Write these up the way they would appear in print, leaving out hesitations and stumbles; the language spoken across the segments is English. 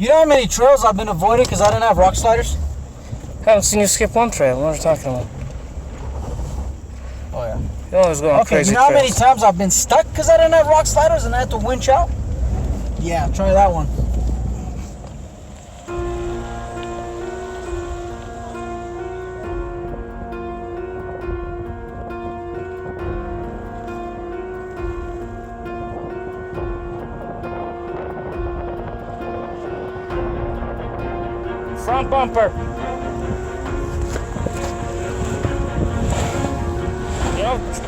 You know how many trails I've been avoiding because I didn't have rock sliders? Haven't seen you skip one trail. What are you talking about? Oh, yeah. You're always going Okay, crazy you know how many trails. times I've been stuck because I didn't have rock sliders and I had to winch out? Yeah, try that one. Front bumper. Yep.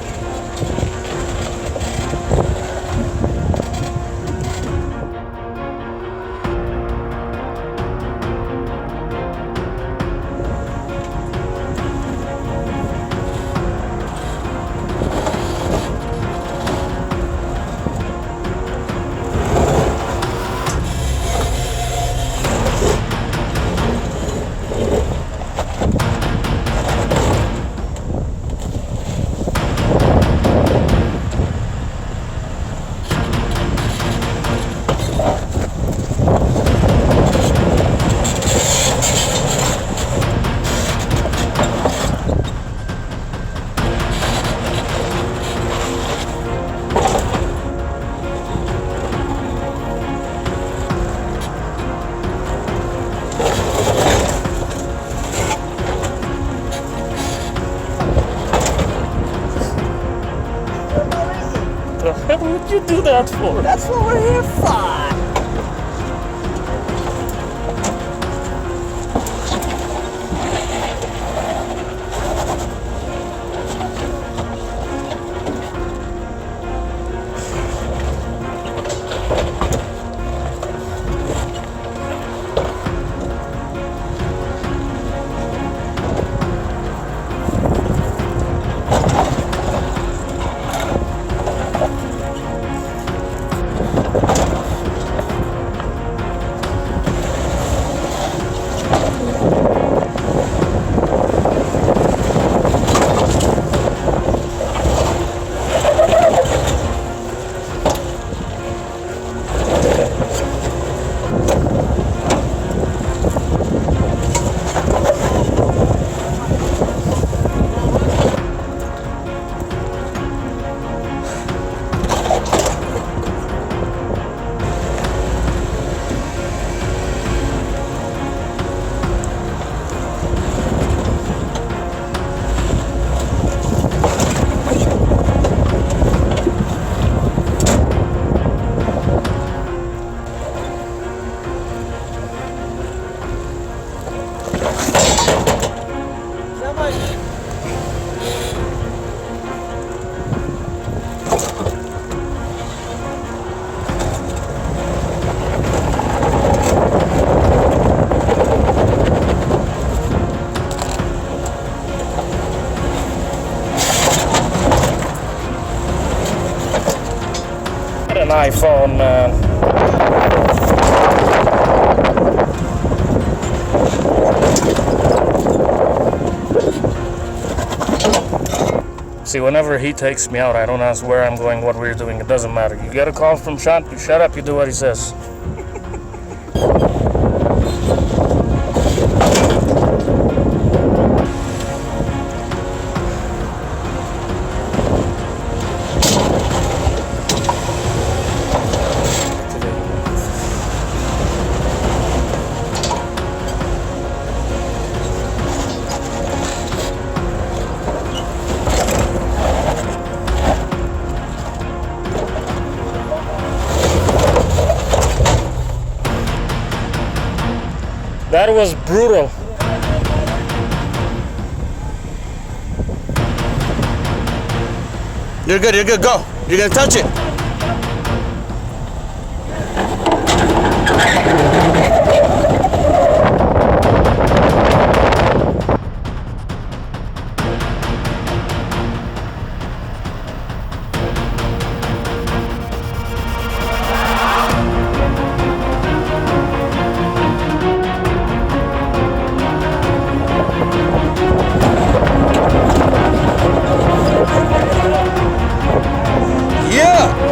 The hell would you do that for? That's what we're here for. An iPhone, man. See, whenever he takes me out, I don't ask where I'm going, what we're doing. It doesn't matter. You get a call from Sean, you shut up, you do what he says. That was brutal. You're good, go. You're gonna touch it. Yeah!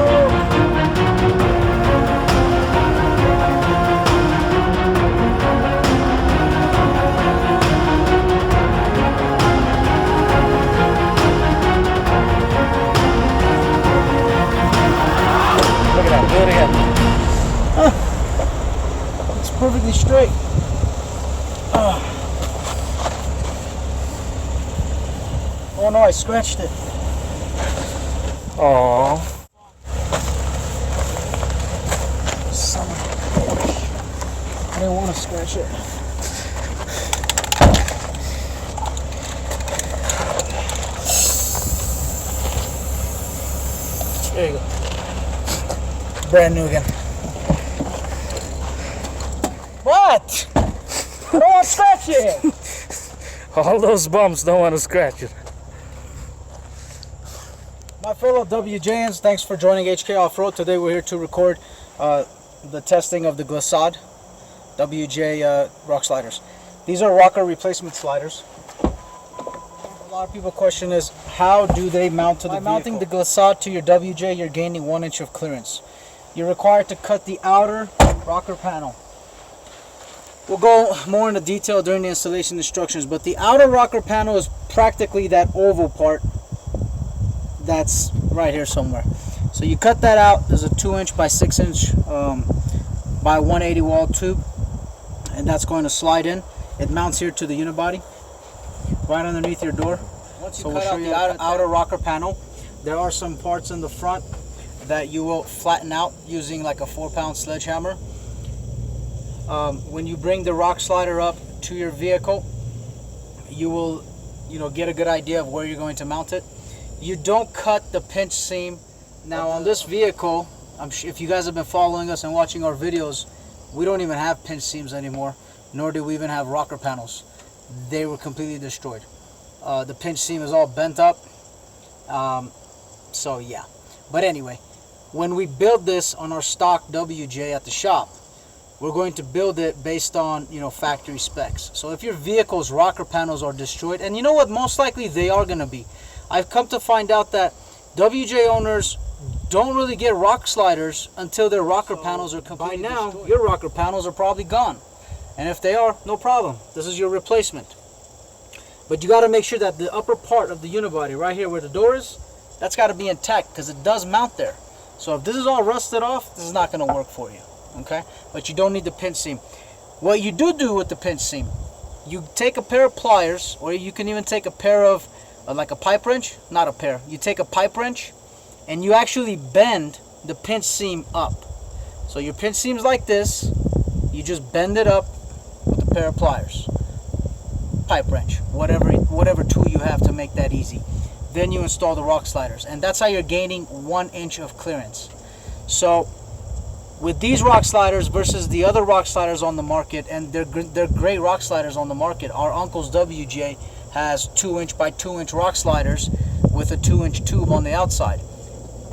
straight. Oh no, I scratched it. Oh. Son of a bitch. I didn't want to scratch it. There you go. Brand new again. What? I don't want to scratch it. All those bumps don't want to scratch it. My fellow WJNs, thanks for joining HK Off-Road. Today we're here to record the testing of the Glissade WJ rock sliders. These are rocker replacement sliders. A lot of people question is, how do they mount to the vehicle? By mounting the Glissade to your WJ, you're gaining 1 inch of clearance. You're required to cut the outer rocker panel. We'll go more into detail during the installation instructions, but the outer rocker panel is practically that oval part that's right here somewhere. So you cut that out. There's a 2 inch by 6 inch by 180 wall tube, and that's going to slide in. It mounts here to the unibody right underneath your door. Once you cut out the outer rocker panel, there are some parts in the front that you will flatten out using like a 4-pound sledgehammer. When you bring the rock slider up to your vehicle, you will get a good idea of where you're going to mount it. You don't cut the pinch seam. Now on this vehicle, if you guys have been following us and watching our videos, we don't even have pinch seams anymore, nor do we even have rocker panels. They were completely destroyed. The pinch seam is all bent up. So yeah. But anyway, when we build this on our stock WJ at the shop, we're going to build it based on factory specs. So if your vehicle's rocker panels are destroyed, and you know what, most likely they are going to be. I've come to find out that WJ owners don't really get rock sliders until their rocker panels are completely destroyed. By now, your rocker panels are probably gone. And if they are, no problem. This is your replacement. But you got to make sure that the upper part of the unibody, right here where the door is, that's got to be intact because it does mount there. So if this is all rusted off, this is not going to work for you. Okay? But you don't need the pinch seam. What you do with the pinch seam, you take a pair of pliers, or you can even take a pair of like a pipe wrench. Not a pair. You take a pipe wrench and you actually bend the pinch seam up. So your pinch seam's like this. You just bend it up with a pair of pliers, pipe wrench, whatever tool you have to make that easy. Then you install the rock sliders, and that's how you're gaining 1 inch of clearance. So with these rock sliders versus the other rock sliders on the market, and they're great rock sliders on the market. Our uncle's WJ has 2 inch by 2 inch rock sliders with a 2 inch tube on the outside.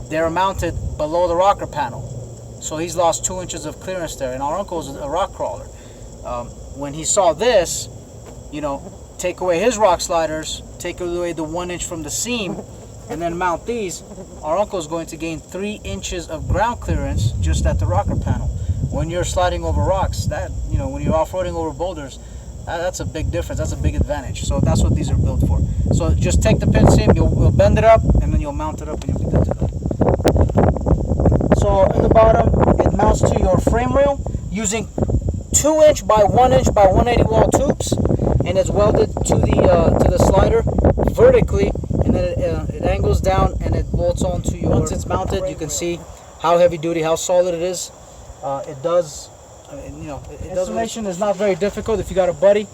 They're mounted below the rocker panel, so he's lost 2 inches of clearance there. And our uncle's a rock crawler. When he saw this, take away his rock sliders, take away the 1 inch from the seam, and then mount these, our uncle is going to gain 3 inches of ground clearance just at the rocker panel. When you're sliding over rocks, when you're off-roading over boulders, that's a big difference. That's a big advantage. So that's what these are built for. So just take the pinch seam, you'll bend it up, and then you'll mount it up, and you'll be good to go. So in the bottom, it mounts to your frame rail using 2 inch by 1 inch by 180 wall tubes, and it's welded to the slider vertically, and then it angles down and it bolts onto your. Once it's mounted, you can see how heavy duty, how solid it is. It does. Installation is not very difficult. If you got a buddy,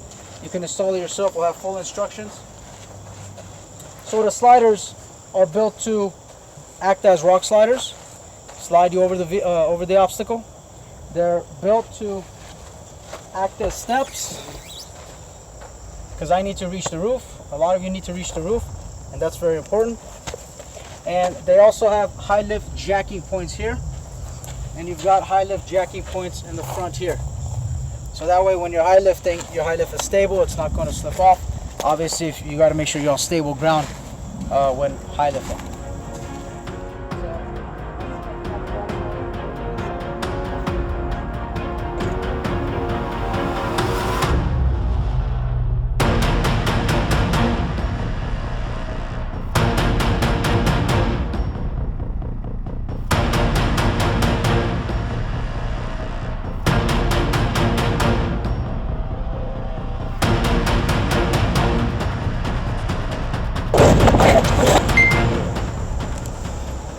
you can install it yourself. We'll have full instructions. So the sliders are built to act as rock sliders, slide you over the obstacle. They're built to act as steps, because I need to reach the roof. A lot of you need to reach the roof, and that's very important. And they also have high lift jacking points here, and you've got high lift jacking points in the front here. So that way when you're high lifting, your high lift is stable, it's not going to slip off. Obviously, if you got to make sure you're on stable ground when high lifting.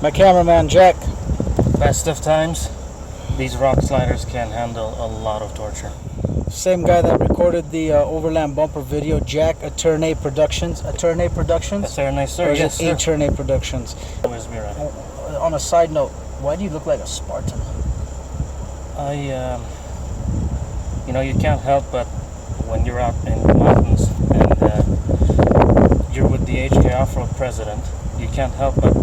My cameraman, Jack. Best of times, these rock sliders can handle a lot of torture. Same guy that recorded the Overland Bumper video, Jack, Attorney Productions. Attorney Productions? That's very nice, sir. Or is Yes, it sir. Attorney Productions? Always be right. On a side note, why do you look like a Spartan? You know, you can't help but when you're out in the mountains and you're with the HK Offroad president, you can't help but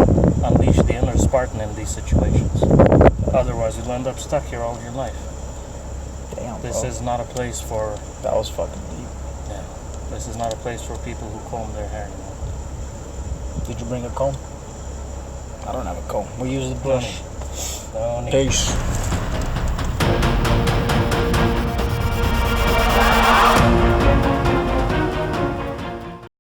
unleash the inner Spartan in these situations. Otherwise, you'll end up stuck here all your life. Damn, This bro. is not a place for... That was fucking deep. Yeah, this is not a place for people who comb their hair anymore. Did you bring a comb? I don't have a comb. We use the brush. No need. Peace.